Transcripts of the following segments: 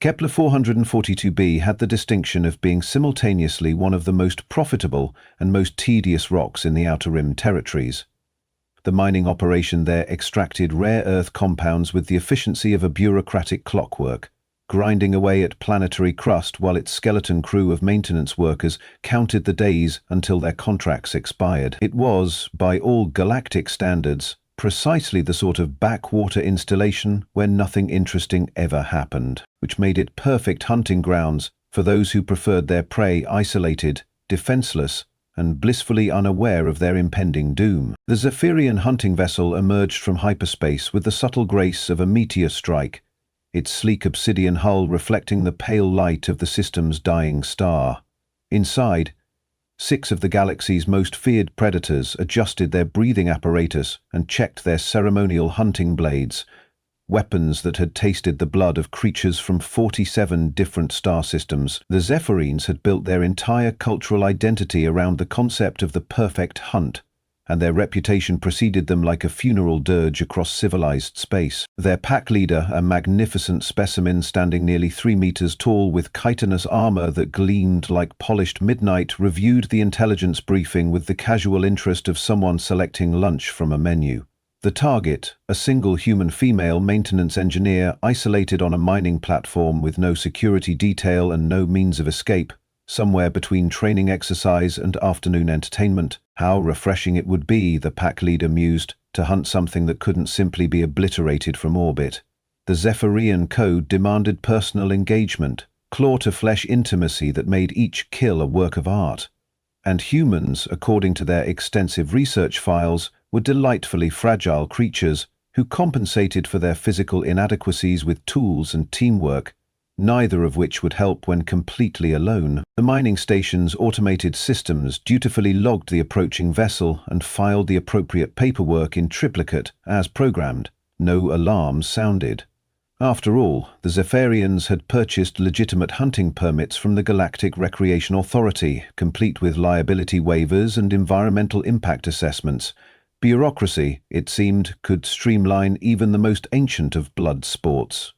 Kepler 442b had the distinction of being simultaneously one of the most profitable and most tedious rocks in the Outer Rim territories. The mining operation there extracted rare earth compounds with the efficiency of a bureaucratic clockwork, grinding away at planetary crust while its skeleton crew of maintenance workers counted the days until their contracts expired. It was, by all galactic standards, precisely the sort of backwater installation where nothing interesting ever happened, which made it perfect hunting grounds for those who preferred their prey isolated, defenseless, and blissfully unaware of their impending doom. The Zephyrian hunting vessel emerged from hyperspace with the subtle grace of a meteor strike, its sleek obsidian hull reflecting the pale light of the system's dying star. Inside, 6 of the galaxy's most feared predators adjusted their breathing apparatus and checked their ceremonial hunting blades, weapons that had tasted the blood of creatures from 47 different star systems. The Zephyrines had built their entire cultural identity around the concept of the perfect hunt, and their reputation preceded them like a funeral dirge across civilized space. Their pack leader, a magnificent specimen standing nearly 3 meters tall with chitinous armor that gleamed like polished midnight, reviewed the intelligence briefing with the casual interest of someone selecting lunch from a menu. The target, a single human female maintenance engineer isolated on a mining platform with no security detail and no means of escape, somewhere between training exercise and afternoon entertainment. How refreshing it would be, the pack leader mused, to hunt something that couldn't simply be obliterated from orbit. The Zephyrian code demanded personal engagement, claw-to-flesh intimacy that made each kill a work of art. And humans, according to their extensive research files, were delightfully fragile creatures who compensated for their physical inadequacies with tools and teamwork, neither of which would help when completely alone. The mining station's automated systems dutifully logged the approaching vessel and filed the appropriate paperwork in triplicate as programmed. No alarms sounded. After all, the Zephyrians had purchased legitimate hunting permits from the Galactic Recreation Authority, complete with liability waivers and environmental impact assessments. Bureaucracy, it seemed, could streamline even the most ancient of blood sports.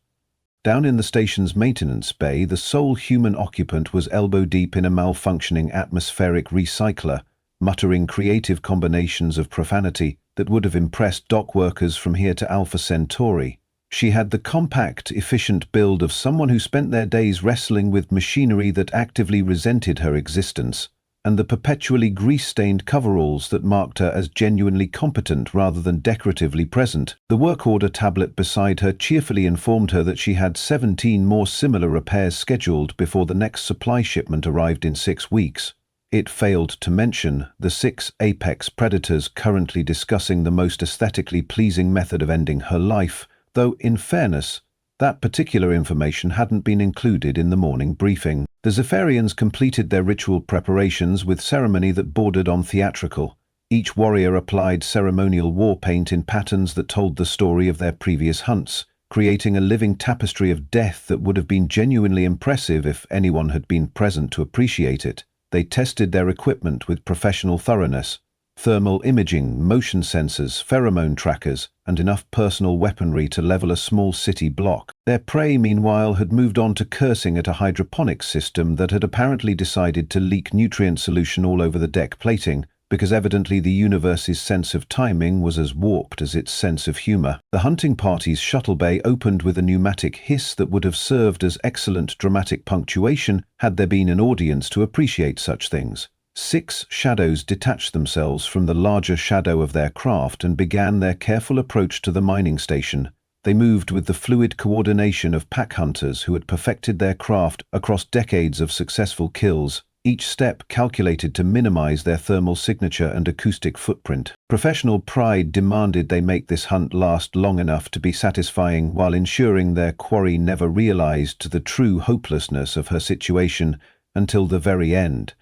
Down in the station's maintenance bay, the sole human occupant was elbow-deep in a malfunctioning atmospheric recycler, muttering creative combinations of profanity that would have impressed dock workers from here to Alpha Centauri. She had the compact, efficient build of someone who spent their days wrestling with machinery that actively resented her existence, and the perpetually grease-stained coveralls that marked her as genuinely competent rather than decoratively present. The work order tablet beside her cheerfully informed her that she had 17 more similar repairs scheduled before the next supply shipment arrived in 6 weeks. It failed to mention the 6 apex predators currently discussing the most aesthetically pleasing method of ending her life, though, in fairness, that particular information hadn't been included in the morning briefing. The Zephyrians completed their ritual preparations with ceremony that bordered on theatrical. Each warrior applied ceremonial war paint in patterns that told the story of their previous hunts, creating a living tapestry of death that would have been genuinely impressive if anyone had been present to appreciate it. They tested their equipment with professional thoroughness. Thermal imaging, motion sensors, pheromone trackers, and enough personal weaponry to level a small city block. Their prey, meanwhile, had moved on to cursing at a hydroponics system that had apparently decided to leak nutrient solution all over the deck plating, because evidently the universe's sense of timing was as warped as its sense of humor. The hunting party's shuttle bay opened with a pneumatic hiss that would have served as excellent dramatic punctuation had there been an audience to appreciate such things. 6 shadows detached themselves from the larger shadow of their craft and began their careful approach to the mining station. They moved with the fluid coordination of pack hunters who had perfected their craft across decades of successful kills, each step calculated to minimize their thermal signature and acoustic footprint. Professional pride demanded they make this hunt last long enough to be satisfying while ensuring their quarry never realized the true hopelessness of her situation until the very end.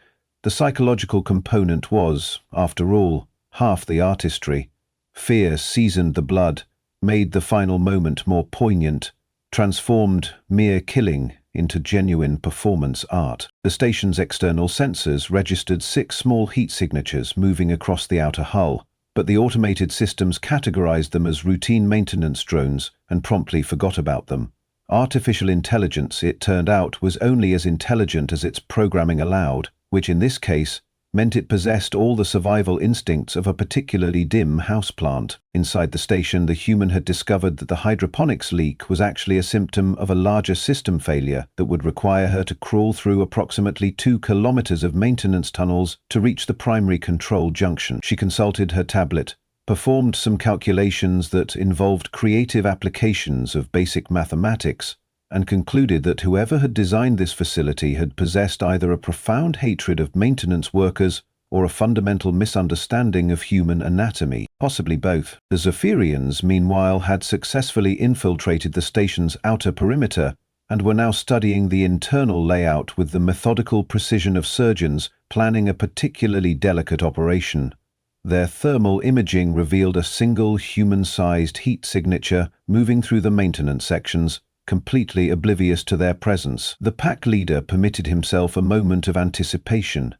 The psychological component was, after all, half the artistry. Fear seasoned the blood, made the final moment more poignant, transformed mere killing into genuine performance art. The station's external sensors registered 6 small heat signatures moving across the outer hull, but the automated systems categorized them as routine maintenance drones and promptly forgot about them. Artificial intelligence, it turned out, was only as intelligent as its programming allowed, which in this case meant it possessed all the survival instincts of a particularly dim houseplant. Inside the station, the human had discovered that the hydroponics leak was actually a symptom of a larger system failure that would require her to crawl through approximately 2 kilometers of maintenance tunnels to reach the primary control junction. She consulted her tablet, performed some calculations that involved creative applications of basic mathematics, and concluded that whoever had designed this facility had possessed either a profound hatred of maintenance workers or a fundamental misunderstanding of human anatomy, possibly both. The Zephyrians, meanwhile, had successfully infiltrated the station's outer perimeter and were now studying the internal layout with the methodical precision of surgeons planning a particularly delicate operation. Their thermal imaging revealed a single human-sized heat signature moving through the maintenance sections, completely oblivious to their presence. The pack leader permitted himself a moment of anticipation.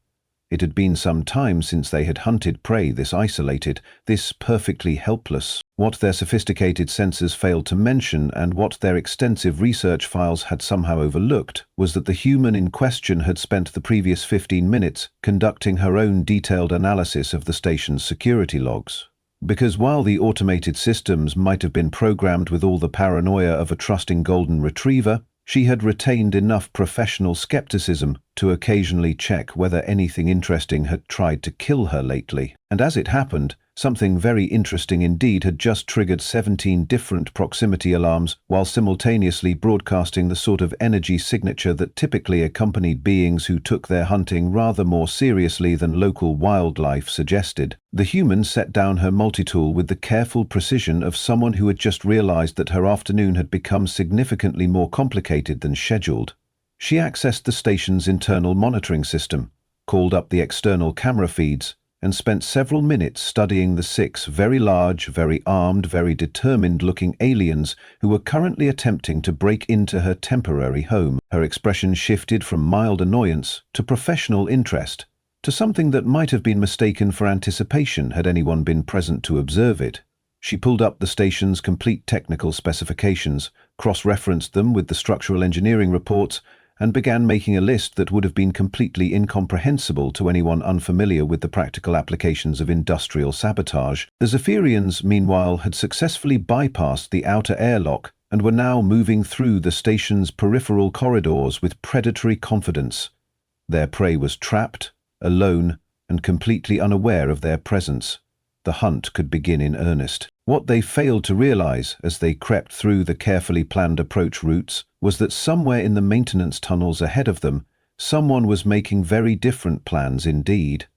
It had been some time since they had hunted prey this isolated, this perfectly helpless. What their sophisticated senses failed to mention, and what their extensive research files had somehow overlooked, was that the human in question had spent the previous 15 minutes conducting her own detailed analysis of the station's security logs. Because while the automated systems might have been programmed with all the paranoia of a trusting golden retriever, she had retained enough professional skepticism to occasionally check whether anything interesting had tried to kill her lately. And as it happened, something very interesting indeed had just triggered 17 different proximity alarms while simultaneously broadcasting the sort of energy signature that typically accompanied beings who took their hunting rather more seriously than local wildlife suggested. The human set down her multi-tool with the careful precision of someone who had just realized that her afternoon had become significantly more complicated than scheduled. She accessed the station's internal monitoring system, called up the external camera feeds, and spent several minutes studying the 6 very large, very armed, very determined-looking aliens who were currently attempting to break into her temporary home. Her expression shifted from mild annoyance to professional interest, to something that might have been mistaken for anticipation had anyone been present to observe it. She pulled up the station's complete technical specifications, cross-referenced them with the structural engineering reports, and began making a list that would have been completely incomprehensible to anyone unfamiliar with the practical applications of industrial sabotage. The Zephyrians, meanwhile, had successfully bypassed the outer airlock and were now moving through the station's peripheral corridors with predatory confidence. Their prey was trapped, alone, and completely unaware of their presence. The hunt could begin in earnest. What they failed to realize as they crept through the carefully planned approach routes was that somewhere in the maintenance tunnels ahead of them, someone was making very different plans indeed.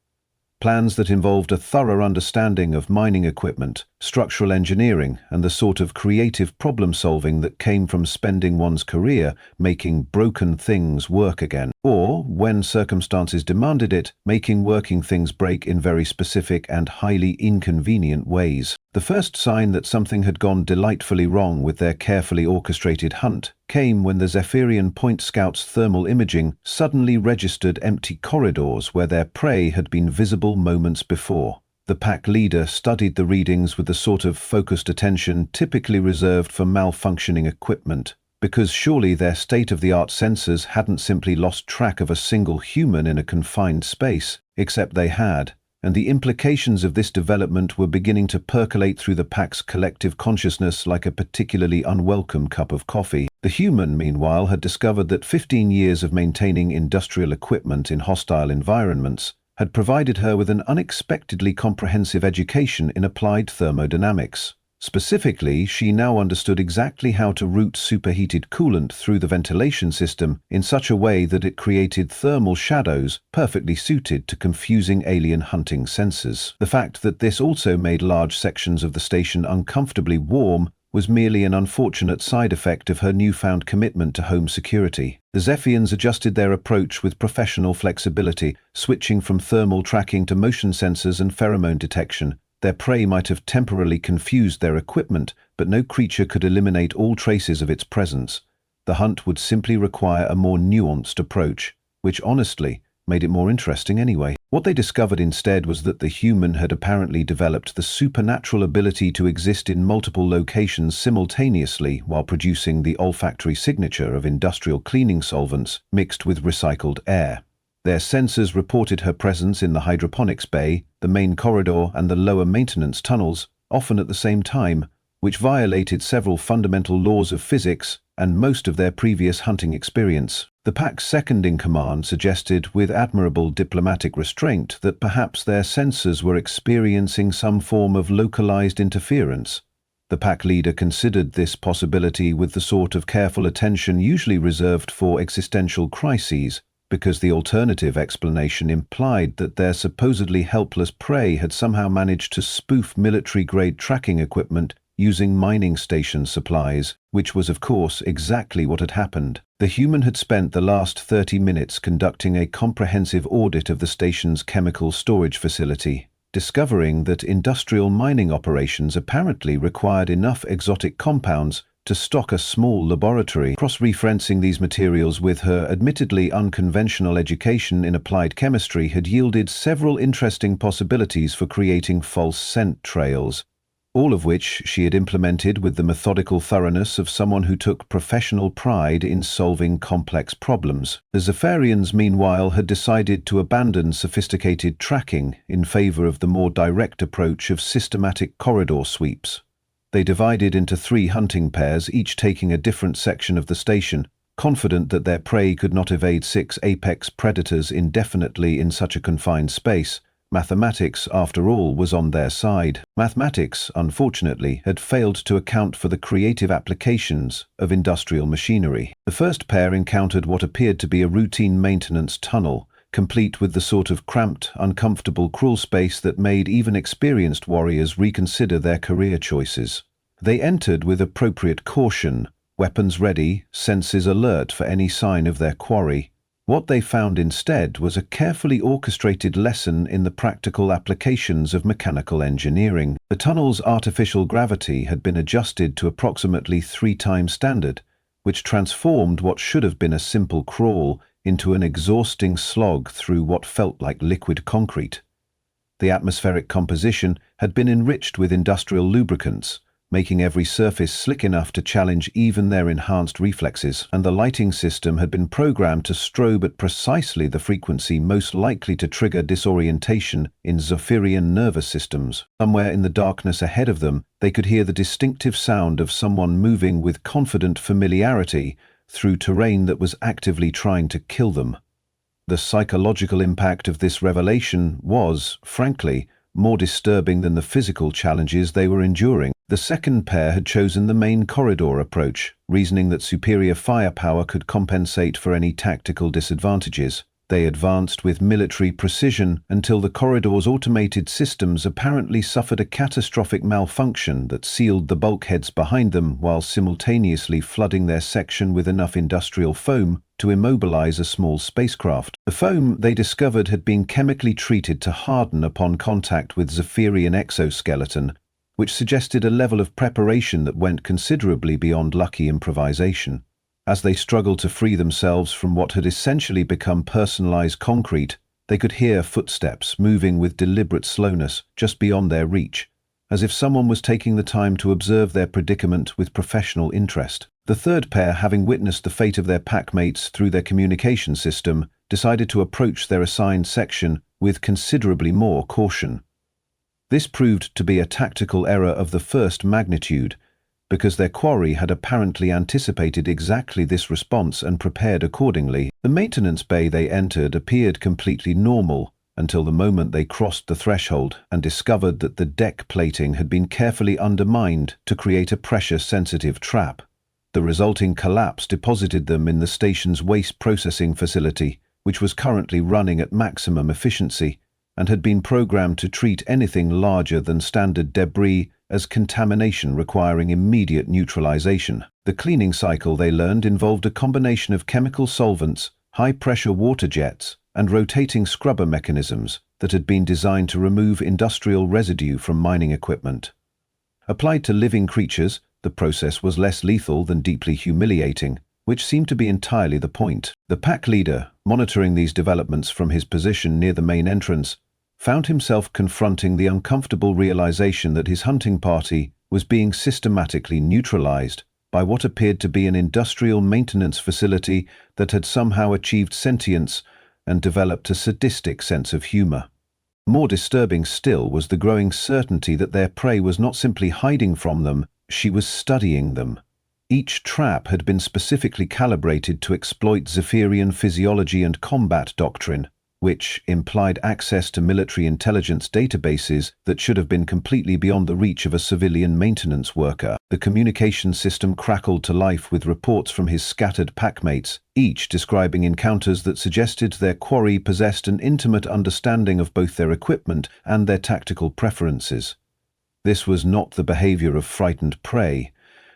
Plans that involved a thorough understanding of mining equipment, structural engineering, and the sort of creative problem-solving that came from spending one's career making broken things work again. Or, when circumstances demanded it, making working things break in very specific and highly inconvenient ways. The first sign that something had gone delightfully wrong with their carefully orchestrated hunt came when the Zephyrian Point Scout's thermal imaging suddenly registered empty corridors where their prey had been visible moments before. The pack leader studied the readings with the sort of focused attention typically reserved for malfunctioning equipment, because surely their state-of-the-art sensors hadn't simply lost track of a single human in a confined space, except they had, and the implications of this development were beginning to percolate through the pack's collective consciousness like a particularly unwelcome cup of coffee. The human, meanwhile, had discovered that 15 years of maintaining industrial equipment in hostile environments had provided her with an unexpectedly comprehensive education in applied thermodynamics. Specifically, she now understood exactly how to route superheated coolant through the ventilation system in such a way that it created thermal shadows perfectly suited to confusing alien hunting sensors. The fact that this also made large sections of the station uncomfortably warm was merely an unfortunate side effect of her newfound commitment to home security. The Zephyrians adjusted their approach with professional flexibility, switching from thermal tracking to motion sensors and pheromone detection. Their prey might have temporarily confused their equipment, but no creature could eliminate all traces of its presence. The hunt would simply require a more nuanced approach, which honestly made it more interesting anyway. What they discovered instead was that the human had apparently developed the supernatural ability to exist in multiple locations simultaneously while producing the olfactory signature of industrial cleaning solvents mixed with recycled air. Their sensors reported her presence in the hydroponics bay, the main corridor, and the lower maintenance tunnels, often at the same time, which violated several fundamental laws of physics and most of their previous hunting experience. The pack's second-in-command suggested with admirable diplomatic restraint that perhaps their sensors were experiencing some form of localized interference. The pack leader considered this possibility with the sort of careful attention usually reserved for existential crises, because the alternative explanation implied that their supposedly helpless prey had somehow managed to spoof military-grade tracking equipment using mining station supplies, which was of course exactly what had happened. The human had spent the last 30 minutes conducting a comprehensive audit of the station's chemical storage facility, discovering that industrial mining operations apparently required enough exotic compounds to stock a small laboratory. Cross-referencing these materials with her admittedly unconventional education in applied chemistry had yielded several interesting possibilities for creating false scent trails, all of which she had implemented with the methodical thoroughness of someone who took professional pride in solving complex problems. The Zephyrians, meanwhile, had decided to abandon sophisticated tracking in favor of the more direct approach of systematic corridor sweeps. They divided into 3 hunting pairs, each taking a different section of the station, confident that their prey could not evade 6 apex predators indefinitely in such a confined space. Mathematics, after all, was on their side. Mathematics, unfortunately, had failed to account for the creative applications of industrial machinery. The first pair encountered what appeared to be a routine maintenance tunnel, complete with the sort of cramped, uncomfortable crawl space that made even experienced warriors reconsider their career choices. They entered with appropriate caution, weapons ready, senses alert for any sign of their quarry. What they found instead was a carefully orchestrated lesson in the practical applications of mechanical engineering. The tunnel's artificial gravity had been adjusted to approximately 3 times standard, which transformed what should have been a simple crawl into an exhausting slog through what felt like liquid concrete. The atmospheric composition had been enriched with industrial lubricants, making every surface slick enough to challenge even their enhanced reflexes, and the lighting system had been programmed to strobe at precisely the frequency most likely to trigger disorientation in Zephyrian nervous systems. Somewhere in the darkness ahead of them, they could hear the distinctive sound of someone moving with confident familiarity through terrain that was actively trying to kill them. The psychological impact of this revelation was, frankly, more disturbing than the physical challenges they were enduring. The second pair had chosen the main corridor approach, reasoning that superior firepower could compensate for any tactical disadvantages. They advanced with military precision until the corridor's automated systems apparently suffered a catastrophic malfunction that sealed the bulkheads behind them while simultaneously flooding their section with enough industrial foam to immobilize a small spacecraft. The foam, they discovered, had been chemically treated to harden upon contact with Zephyrian exoskeleton, which suggested a level of preparation that went considerably beyond lucky improvisation. As they struggled to free themselves from what had essentially become personalized concrete, they could hear footsteps moving with deliberate slowness just beyond their reach, as if someone was taking the time to observe their predicament with professional interest. The third pair, having witnessed the fate of their packmates through their communication system, decided to approach their assigned section with considerably more caution. This proved to be a tactical error of the first magnitude, because their quarry had apparently anticipated exactly this response and prepared accordingly. The maintenance bay they entered appeared completely normal until the moment they crossed the threshold and discovered that the deck plating had been carefully undermined to create a pressure-sensitive trap. The resulting collapse deposited them in the station's waste processing facility, which was currently running at maximum efficiency and had been programmed to treat anything larger than standard debris as contamination requiring immediate neutralization. The cleaning cycle, they learned, involved a combination of chemical solvents, high-pressure water jets, and rotating scrubber mechanisms that had been designed to remove industrial residue from mining equipment. Applied to living creatures, the process was less lethal than deeply humiliating, which seemed to be entirely the point. The pack leader, monitoring these developments from his position near the main entrance, found himself confronting the uncomfortable realization that his hunting party was being systematically neutralized by what appeared to be an industrial maintenance facility that had somehow achieved sentience and developed a sadistic sense of humor. More disturbing still was the growing certainty that their prey was not simply hiding from them, she was studying them. Each trap had been specifically calibrated to exploit Zephyrian physiology and combat doctrine, which implied access to military intelligence databases that should have been completely beyond the reach of a civilian maintenance worker. The communication system crackled to life with reports from his scattered packmates, each describing encounters that suggested their quarry possessed an intimate understanding of both their equipment and their tactical preferences. This was not the behavior of frightened prey.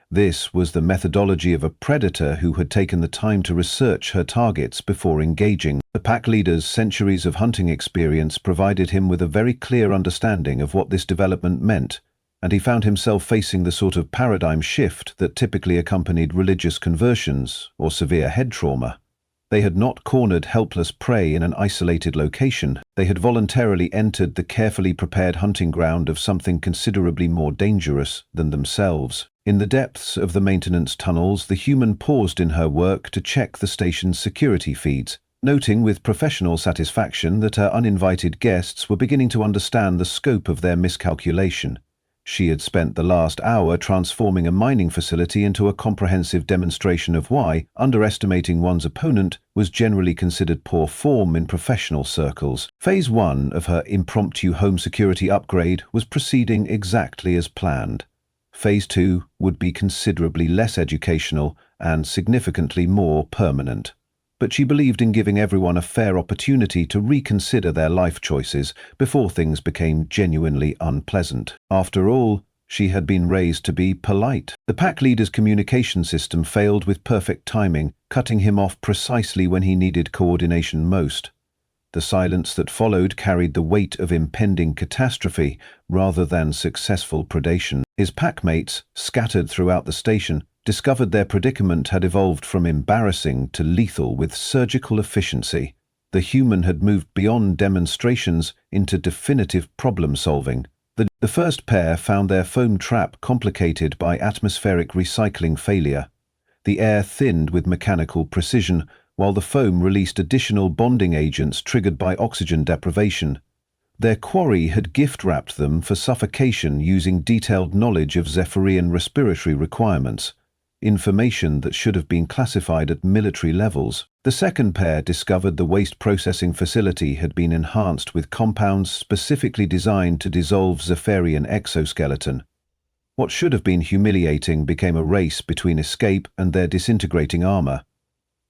This was the methodology of a predator who had taken the time to research her targets before engaging. The pack leader's centuries of hunting experience provided him with a very clear understanding of what this development meant, and he found himself facing the sort of paradigm shift that typically accompanied religious conversions or severe head trauma. They had not cornered helpless prey in an isolated location. They had voluntarily entered the carefully prepared hunting ground of something considerably more dangerous than themselves. In the depths of the maintenance tunnels, the human paused in her work to check the station's security feeds, noting with professional satisfaction that her uninvited guests were beginning to understand the scope of their miscalculation. She had spent the last hour transforming a mining facility into a comprehensive demonstration of why underestimating one's opponent was generally considered poor form in professional circles. Phase 1 of her impromptu home security upgrade was proceeding exactly as planned. Phase 2 would be considerably less educational and significantly more permanent. But she believed in giving everyone a fair opportunity to reconsider their life choices before things became genuinely unpleasant. After all, she had been raised to be polite. The pack leader's communication system failed with perfect timing, cutting him off precisely when he needed coordination most. The silence that followed carried the weight of impending catastrophe rather than successful predation. His packmates, scattered throughout the station, discovered their predicament had evolved from embarrassing to lethal with surgical efficiency. The human had moved beyond demonstrations into definitive problem-solving. The first pair found their foam trap complicated by atmospheric recycling failure. The air thinned with mechanical precision, while the foam released additional bonding agents triggered by oxygen deprivation. Their quarry had gift-wrapped them for suffocation using detailed knowledge of Zephyrian respiratory requirements, information that should have been classified at military levels. The second pair discovered the waste processing facility had been enhanced with compounds specifically designed to dissolve Zephyrian exoskeleton. What should have been humiliating became a race between escape and their disintegrating armor.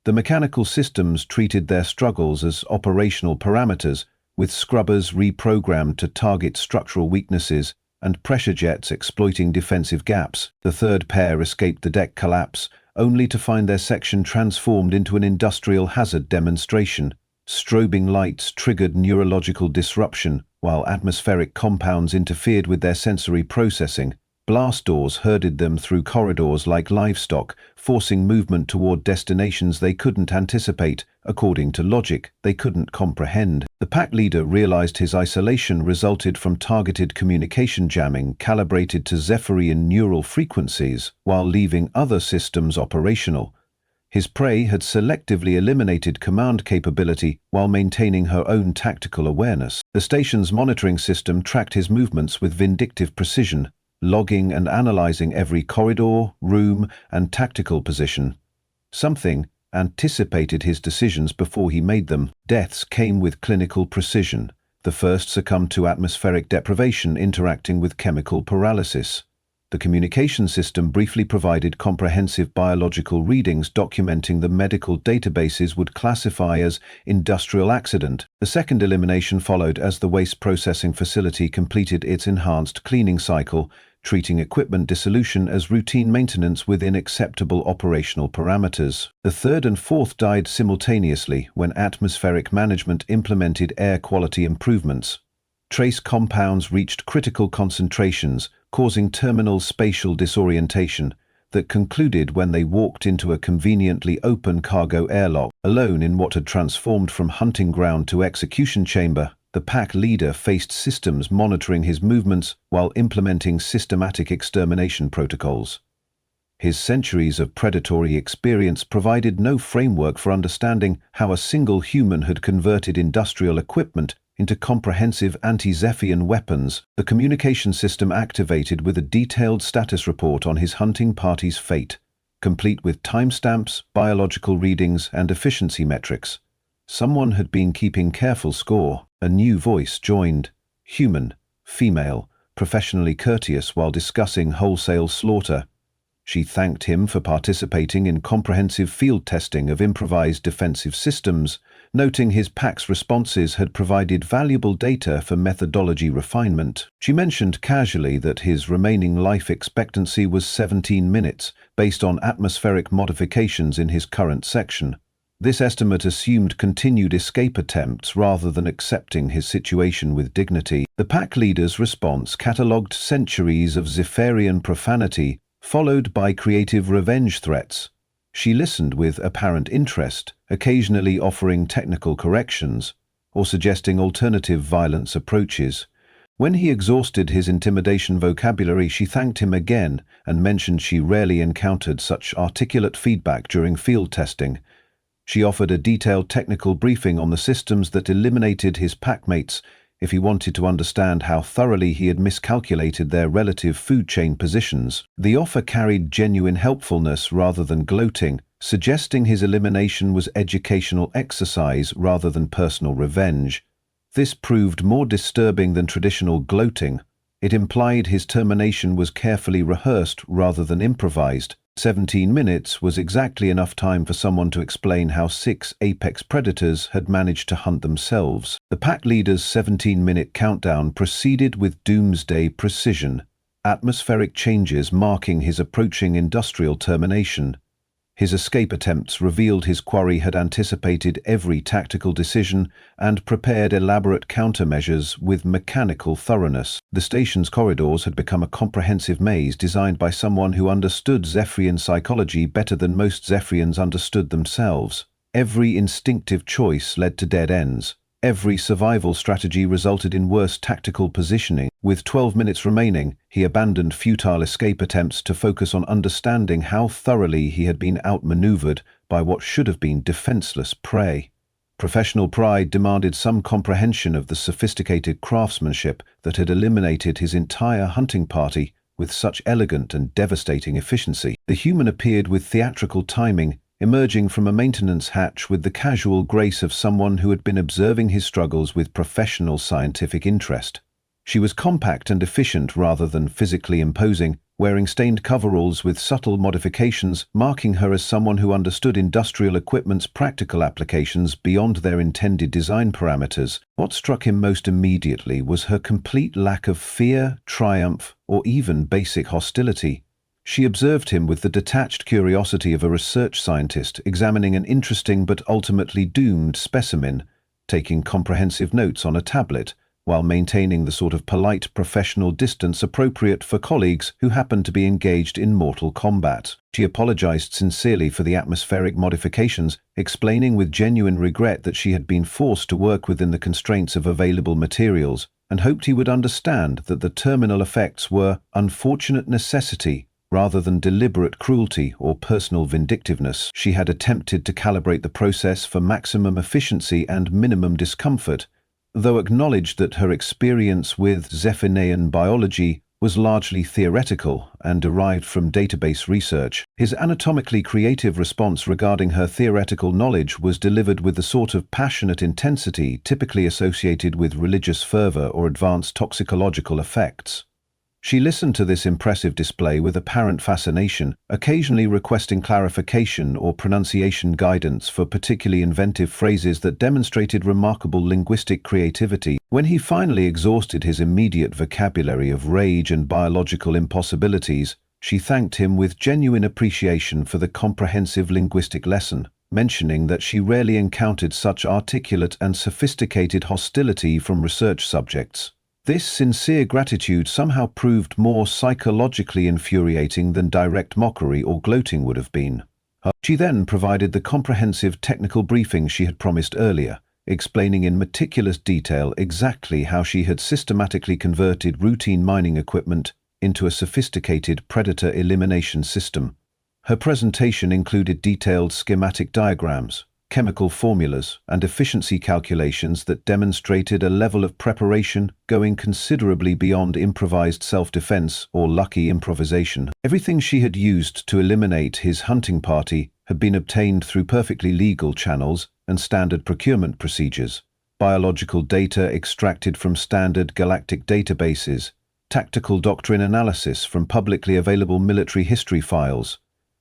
The mechanical systems treated their struggles as operational parameters, with scrubbers reprogrammed to target structural weaknesses and pressure jets exploiting defensive gaps. The third pair escaped the deck collapse, only to find their section transformed into an industrial hazard demonstration. Strobing lights triggered neurological disruption, while atmospheric compounds interfered with their sensory processing. Blast doors herded them through corridors like livestock, forcing movement toward destinations they couldn't anticipate, according to logic they couldn't comprehend. The pack leader realized his isolation resulted from targeted communication jamming calibrated to Zephyrian neural frequencies while leaving other systems operational. His prey had selectively eliminated command capability while maintaining her own tactical awareness. The station's monitoring system tracked his movements with vindictive precision, logging and analyzing every corridor, room, and tactical position. Something anticipated his decisions before he made them. Deaths came with clinical precision. The first succumbed to atmospheric deprivation interacting with chemical paralysis. The communication system briefly provided comprehensive biological readings documenting the medical databases would classify as industrial accident. The second elimination followed as the waste processing facility completed its enhanced cleaning cycle, treating equipment dissolution as routine maintenance within acceptable operational parameters. The third and fourth died simultaneously when atmospheric management implemented air quality improvements. Trace compounds reached critical concentrations, causing terminal spatial disorientation, that concluded when they walked into a conveniently open cargo airlock. Alone in what had transformed from hunting ground to execution chamber, the pack leader faced systems monitoring his movements while implementing systematic extermination protocols. His centuries of predatory experience provided no framework for understanding how a single human had converted industrial equipment into comprehensive anti-Zephian weapons. The communication system activated with a detailed status report on his hunting party's fate, complete with timestamps, biological readings, and efficiency metrics. Someone had been keeping careful score. A new voice joined. Human, female, professionally courteous while discussing wholesale slaughter. She thanked him for participating in comprehensive field testing of improvised defensive systems, noting his pack's responses had provided valuable data for methodology refinement. She mentioned casually that his remaining life expectancy was 17 minutes, based on atmospheric modifications in his current section. This estimate assumed continued escape attempts rather than accepting his situation with dignity. The pack leader's response catalogued centuries of Zephyrian profanity, followed by creative revenge threats. She listened with apparent interest, occasionally offering technical corrections or suggesting alternative violence approaches. When he exhausted his intimidation vocabulary, she thanked him again and mentioned she rarely encountered such articulate feedback during field testing. She offered a detailed technical briefing on the systems that eliminated his packmates if he wanted to understand how thoroughly he had miscalculated their relative food chain positions. The offer carried genuine helpfulness rather than gloating, suggesting his elimination was educational exercise rather than personal revenge. This proved more disturbing than traditional gloating. It implied his termination was carefully rehearsed rather than improvised. 17 minutes was exactly enough time for someone to explain how 6 apex predators had managed to hunt themselves. The pack leader's 17-minute countdown proceeded with doomsday precision, atmospheric changes marking his approaching industrial termination. His escape attempts revealed his quarry had anticipated every tactical decision and prepared elaborate countermeasures with mechanical thoroughness. The station's corridors had become a comprehensive maze designed by someone who understood Zephyrian psychology better than most Zephyrians understood themselves. Every instinctive choice led to dead ends. Every survival strategy resulted in worse tactical positioning. With 12 minutes remaining, he abandoned futile escape attempts to focus on understanding how thoroughly he had been outmaneuvered by what should have been defenseless prey. Professional pride demanded some comprehension of the sophisticated craftsmanship that had eliminated his entire hunting party with such elegant and devastating efficiency. The human appeared with theatrical timing, emerging from a maintenance hatch with the casual grace of someone who had been observing his struggles with professional scientific interest. She was compact and efficient rather than physically imposing, wearing stained coveralls with subtle modifications, marking her as someone who understood industrial equipment's practical applications beyond their intended design parameters. What struck him most immediately was her complete lack of fear, triumph, or even basic hostility. She observed him with the detached curiosity of a research scientist examining an interesting but ultimately doomed specimen, taking comprehensive notes on a tablet, while maintaining the sort of polite professional distance appropriate for colleagues who happened to be engaged in mortal combat. She apologized sincerely for the atmospheric modifications, explaining with genuine regret that she had been forced to work within the constraints of available materials, and hoped he would understand that the terminal effects were unfortunate necessity rather than deliberate cruelty or personal vindictiveness. She had attempted to calibrate the process for maximum efficiency and minimum discomfort, though acknowledged that her experience with Zephyrian biology was largely theoretical and derived from database research. His anatomically creative response regarding her theoretical knowledge was delivered with the sort of passionate intensity typically associated with religious fervor or advanced toxicological effects. She listened to this impressive display with apparent fascination, occasionally requesting clarification or pronunciation guidance for particularly inventive phrases that demonstrated remarkable linguistic creativity. When he finally exhausted his immediate vocabulary of rage and biological impossibilities, she thanked him with genuine appreciation for the comprehensive linguistic lesson, mentioning that she rarely encountered such articulate and sophisticated hostility from research subjects. This sincere gratitude somehow proved more psychologically infuriating than direct mockery or gloating would have been. She then provided the comprehensive technical briefing she had promised earlier, explaining in meticulous detail exactly how she had systematically converted routine mining equipment into a sophisticated predator elimination system. Her presentation included detailed schematic diagrams, chemical formulas, and efficiency calculations that demonstrated a level of preparation going considerably beyond improvised self-defense or lucky improvisation. Everything she had used to eliminate his hunting party had been obtained through perfectly legal channels and standard procurement procedures. Biological data extracted from standard galactic databases, tactical doctrine analysis from publicly available military history files,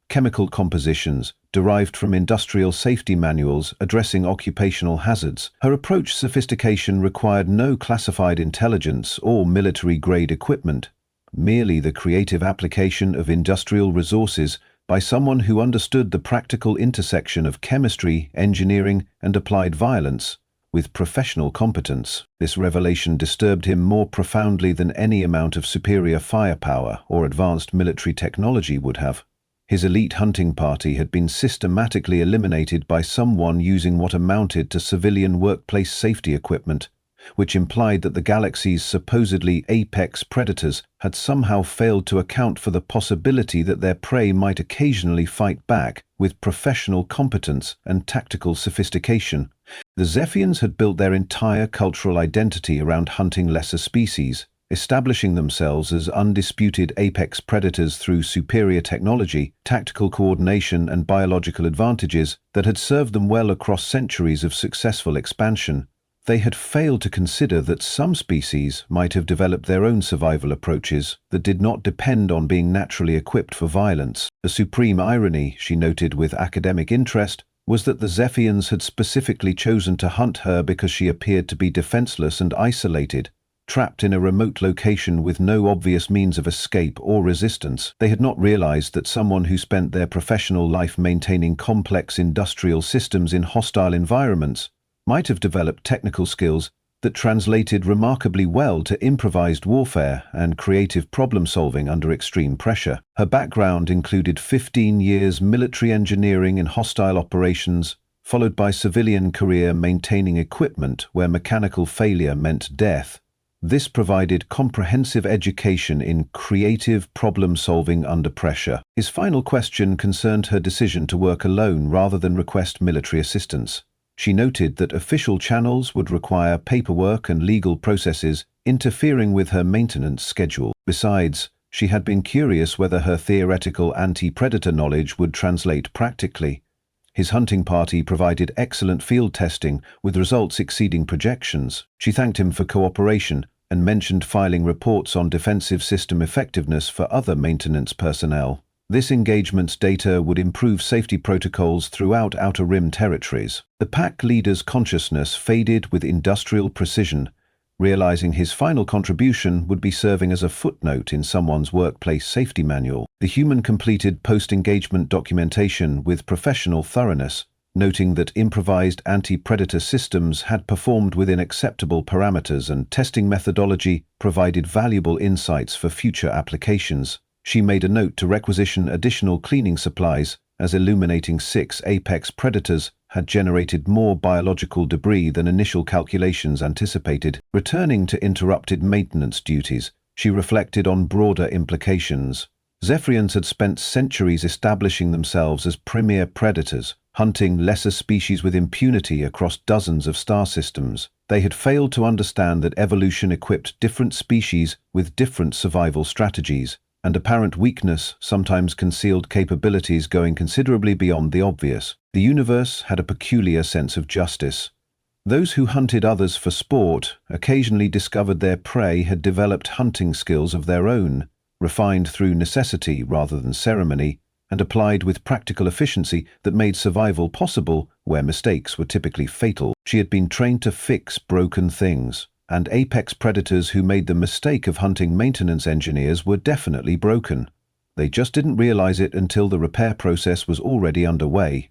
chemical compositions derived from industrial safety manuals addressing occupational hazards. Her approach sophistication required no classified intelligence or military-grade equipment, merely the creative application of industrial resources by someone who understood the practical intersection of chemistry, engineering, and applied violence with professional competence. This revelation disturbed him more profoundly than any amount of superior firepower or advanced military technology would have. His elite hunting party had been systematically eliminated by someone using what amounted to civilian workplace safety equipment, which implied that the galaxy's supposedly apex predators had somehow failed to account for the possibility that their prey might occasionally fight back with professional competence and tactical sophistication. The Zephians had built their entire cultural identity around hunting lesser species, establishing themselves as undisputed apex predators through superior technology, tactical coordination, and biological advantages that had served them well across centuries of successful expansion. They had failed to consider that some species might have developed their own survival approaches that did not depend on being naturally equipped for violence. The supreme irony, she noted with academic interest, was that the Zephians had specifically chosen to hunt her because she appeared to be defenseless and isolated, trapped in a remote location with no obvious means of escape or resistance. They had not realized that someone who spent their professional life maintaining complex industrial systems in hostile environments might have developed technical skills that translated remarkably well to improvised warfare and creative problem-solving under extreme pressure. Her background included 15 years military engineering in hostile operations, followed by civilian career maintaining equipment where mechanical failure meant death. This provided comprehensive education in creative problem-solving under pressure. His final question concerned her decision to work alone rather than request military assistance. She noted that official channels would require paperwork and legal processes interfering with her maintenance schedule. Besides, she had been curious whether her theoretical anti-predator knowledge would translate practically. His hunting party provided excellent field testing, with results exceeding projections. She thanked him for cooperation and mentioned filing reports on defensive system effectiveness for other maintenance personnel. This engagement's data would improve safety protocols throughout Outer Rim territories. The pack leader's consciousness faded with industrial precision, realizing his final contribution would be serving as a footnote in someone's workplace safety manual. The human completed post-engagement documentation with professional thoroughness, noting that improvised anti-predator systems had performed within acceptable parameters and testing methodology provided valuable insights for future applications. She made a note to requisition additional cleaning supplies, as illuminating 6 apex predators had generated more biological debris than initial calculations anticipated. Returning to interrupted maintenance duties, she reflected on broader implications. Zephyrians had spent centuries establishing themselves as premier predators, hunting lesser species with impunity across dozens of star systems. They had failed to understand that evolution equipped different species with different survival strategies, and apparent weakness sometimes concealed capabilities going considerably beyond the obvious. The universe had a peculiar sense of justice. Those who hunted others for sport occasionally discovered their prey had developed hunting skills of their own, refined through necessity rather than ceremony, and applied with practical efficiency that made survival possible where mistakes were typically fatal. She had been trained to fix broken things, and apex predators who made the mistake of hunting maintenance engineers were definitely broken. They just didn't realize it until the repair process was already underway.